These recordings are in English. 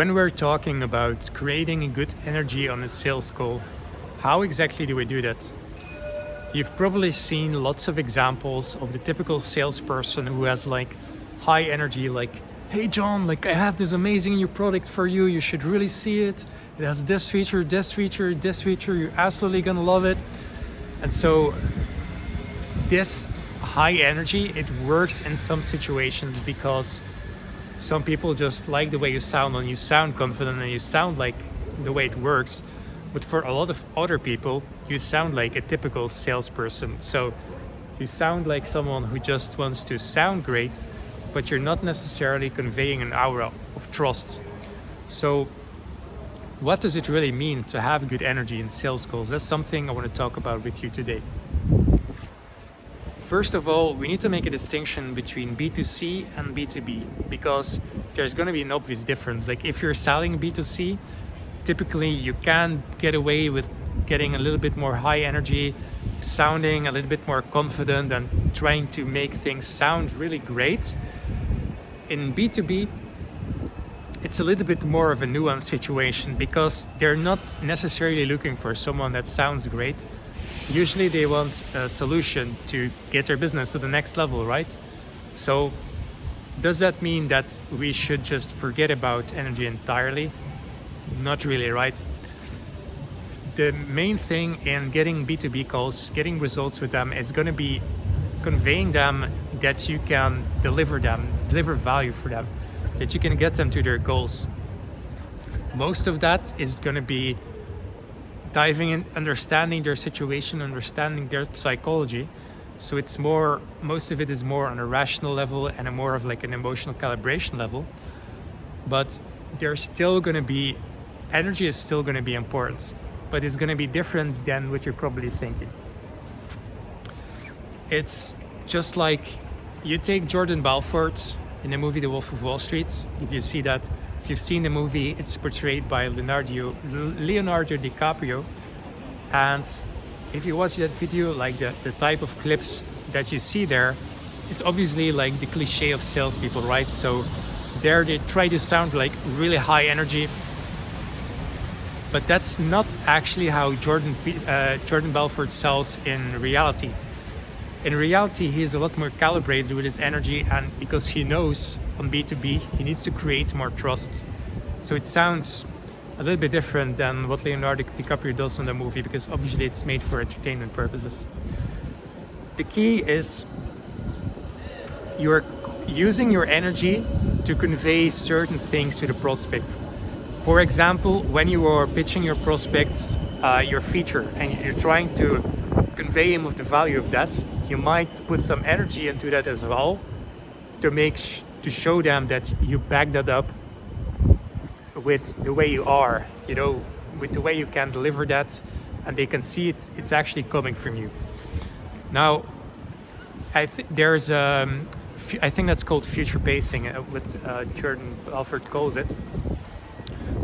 When we're talking about creating a good energy on a sales call, how exactly do we do that? You've probably seen lots of examples of the typical salesperson who has like high energy, like, hey John, like I have this amazing new product for you. You should really see it. It has this feature, this feature, this feature. You're absolutely gonna love it. And so this high energy, it works in some situations because some people just like the way you sound and you sound confident and you sound like the way it works. But for a lot of other people, you sound like a typical salesperson. So you sound like someone who just wants to sound great, but you're not necessarily conveying an aura of trust. So what does it really mean to have good energy in sales calls? That's something I want to talk about with you today. First of all, we need to make a distinction between B2C and B2B because there's going to be an obvious difference. Like if you're selling B2C, typically you can get away with getting a little bit more high energy, sounding a little bit more confident and trying to make things sound really great. In B2B, it's a little bit more of a nuanced situation because they're not necessarily looking for someone that sounds great. Usually they want a solution to get their business to the next level, right? So does that mean that we should just forget about energy entirely? Not really, right? The main thing in getting B2B calls, getting results with them is going to be conveying them that you can deliver value for them, that you can get them to their goals. Most of that is going to be diving in, understanding their situation, understanding their psychology. So most of it is more on a rational level and a more of like an emotional calibration level. But energy is still going to be important, but it's going to be different than what you're probably thinking. It's just like you take Jordan Belfort in the movie The Wolf of Wall Street. If you've seen the movie, it's portrayed by Leonardo DiCaprio. And if you watch that video, like the type of clips that you see there, it's obviously like the cliche of salespeople, right? So there they try to sound like really high energy, but that's not actually how Jordan Belfort sells in reality. In reality, he's a lot more calibrated with his energy, and because he knows on B2B, he needs to create more trust. So it sounds a little bit different than what Leonardo DiCaprio does in the movie, because obviously it's made for entertainment purposes. The key is you're using your energy to convey certain things to the prospect. For example, when you are pitching your prospects your feature and you're trying to convey him with the value of that, you might put some energy into that as well to show them that you back that up with the way you are, with the way you can deliver that, and they can see it's actually coming from you. Now, I think that's called future pacing, what Jordan Belfort calls it.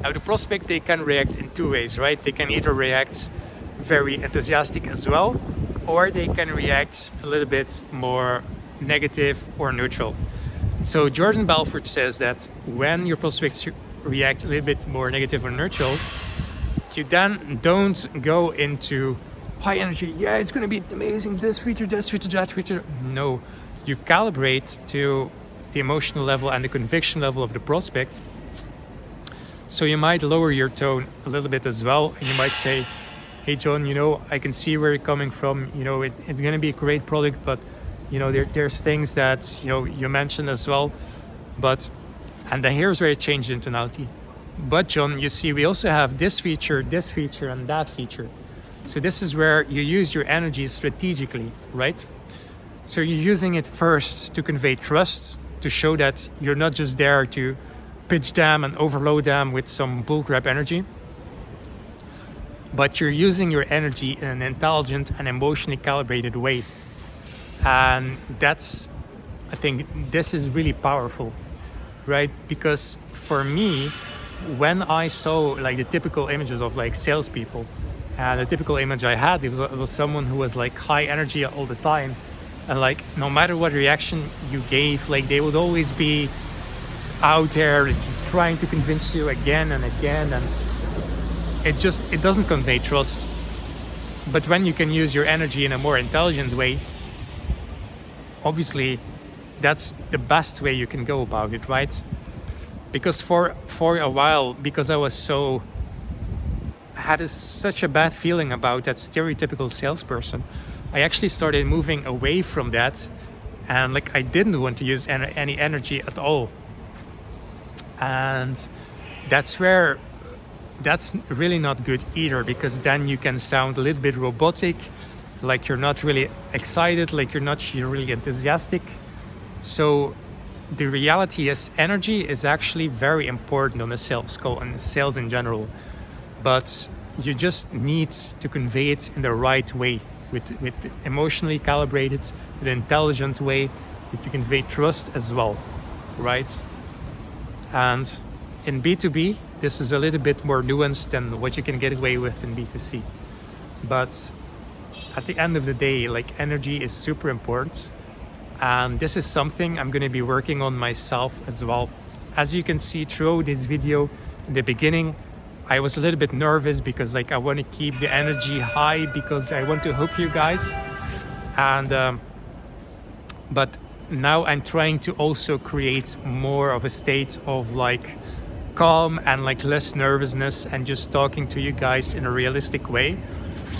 Now, the prospect, they can react in two ways, right? They can either react very enthusiastic as well, or they can react a little bit more negative or neutral. So Jordan Belfort says that when your prospects react a little bit more negative or neutral, you then don't go into high energy, yeah, it's going to be amazing, this feature, that feature. No, you calibrate to the emotional level and the conviction level of the prospect. So you might lower your tone a little bit as well, and you might say, hey John, I can see where you're coming from. It's going to be a great product, but there's things that you mentioned as well. And then here's where it changed in tonality. But John, you see, we also have this feature, and that feature. So this is where you use your energy strategically, right? So you're using it first to convey trust, to show that you're not just there to pitch them and overload them with some bullcrap energy, but you're using your energy in an intelligent and emotionally calibrated way. And I think this is really powerful, right? Because for me, when I saw like the typical images of like salespeople, and the typical image I had, it was someone who was like high energy all the time. And like, no matter what reaction you gave, like they would always be out there, it's just trying to convince you again and again, and it doesn't convey trust. But when you can use your energy in a more intelligent way, obviously that's the best way you can go about it, right? Because for a while, because I was such a bad feeling about that stereotypical salesperson, I actually started moving away from that, and like I didn't want to use any energy at all. And that's really not good either, because then you can sound a little bit robotic, like you're not really excited, like you're not really enthusiastic. So the reality is energy is actually very important on a sales call and sales in general, but you just need to convey it in the right way, with emotionally calibrated, an intelligent way that you convey trust as well, right? And in B2B, this is a little bit more nuanced than what you can get away with in B2C. But at the end of the day, like, energy is super important. And this is something I'm going to be working on myself as well. As you can see through this video, in the beginning, I was a little bit nervous because like I want to keep the energy high because I want to hook you guys. And but now I'm trying to also create more of a state of like calm and like less nervousness and just talking to you guys in a realistic way.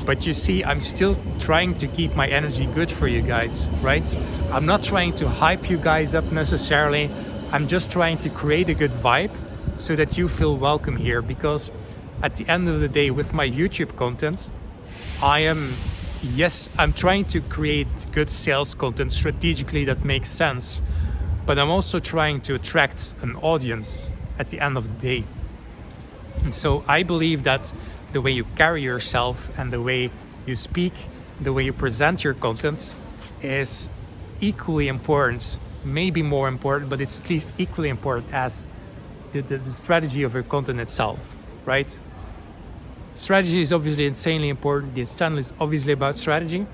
But you see, I'm still trying to keep my energy good for you guys, right? I'm not trying to hype you guys up necessarily. I'm just trying to create a good vibe so that you feel welcome here, because at the end of the day, with my YouTube content, I'm trying to create good sales content strategically that makes sense, but I'm also trying to attract an audience at the end of the day. And so I believe that the way you carry yourself and the way you speak, the way you present your content is equally important, maybe more important, but it's at least equally important as the strategy of your content itself, right? Strategy is obviously insanely important. This channel is obviously about strategy,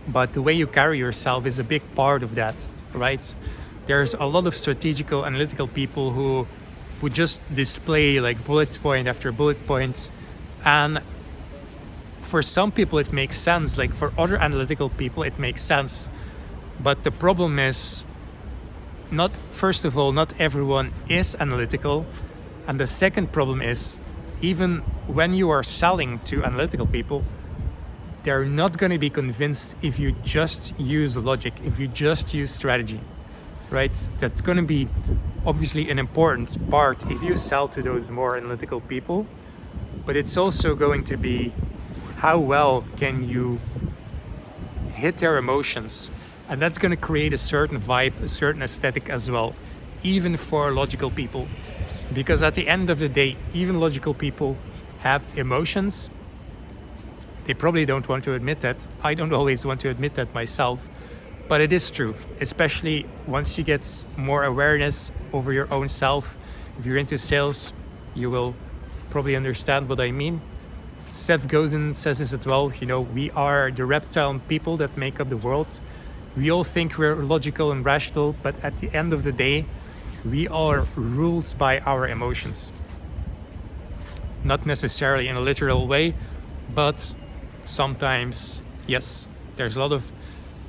but the way you carry yourself is a big part of that, right? There's a lot of strategical, analytical people who just display like bullet point after bullet point, and for some people it makes sense, like for other analytical people it makes sense. But the problem is, first of all, not everyone is analytical, and the second problem is, even when you are selling to analytical people, they're not going to be convinced if you just use logic, if you just use strategy, right? That's going to be obviously an important part if you sell to those more analytical people, but it's also going to be how well can you hit their emotions, and that's going to create a certain vibe, a certain aesthetic as well, even for logical people. Because at the end of the day, even logical people have emotions. They probably don't want to admit that. I don't always want to admit that myself, but it is true, especially once you get more awareness over your own self. If you're into sales, you will probably understand what I mean. Seth Godin says this as well, we are the reptile people that make up the world. We all think we're logical and rational, but at the end of the day, we are ruled by our emotions. Not necessarily in a literal way, but sometimes, yes, there's a lot of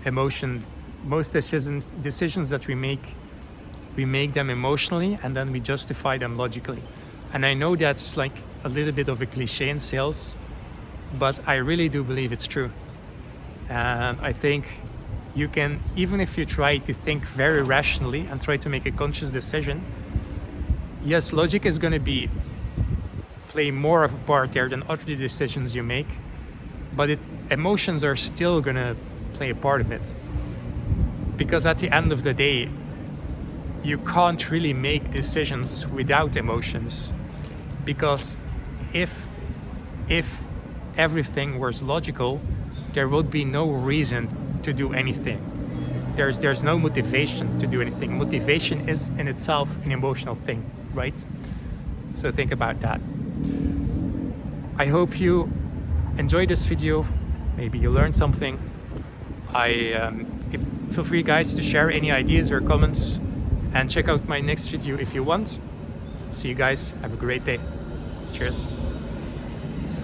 emotion. Most decisions that we make them emotionally, and then we justify them logically. And I know that's like a little bit of a cliche in sales, but I really do believe it's true. And I think you can, even if you try to think very rationally and try to make a conscious decision, yes, logic is going to play more of a part there than other decisions you make, but emotions are still going to play a part of it. Because at the end of the day, you can't really make decisions without emotions. Because if everything was logical, there would be no reason to do anything. There's no motivation to do anything. Motivation is in itself an emotional thing, right? So think about that. I hope you enjoyed this video. Maybe you learned something. Feel free, guys, to share any ideas or comments and check out my next video if you want. See you guys. Have a great day. Cheers.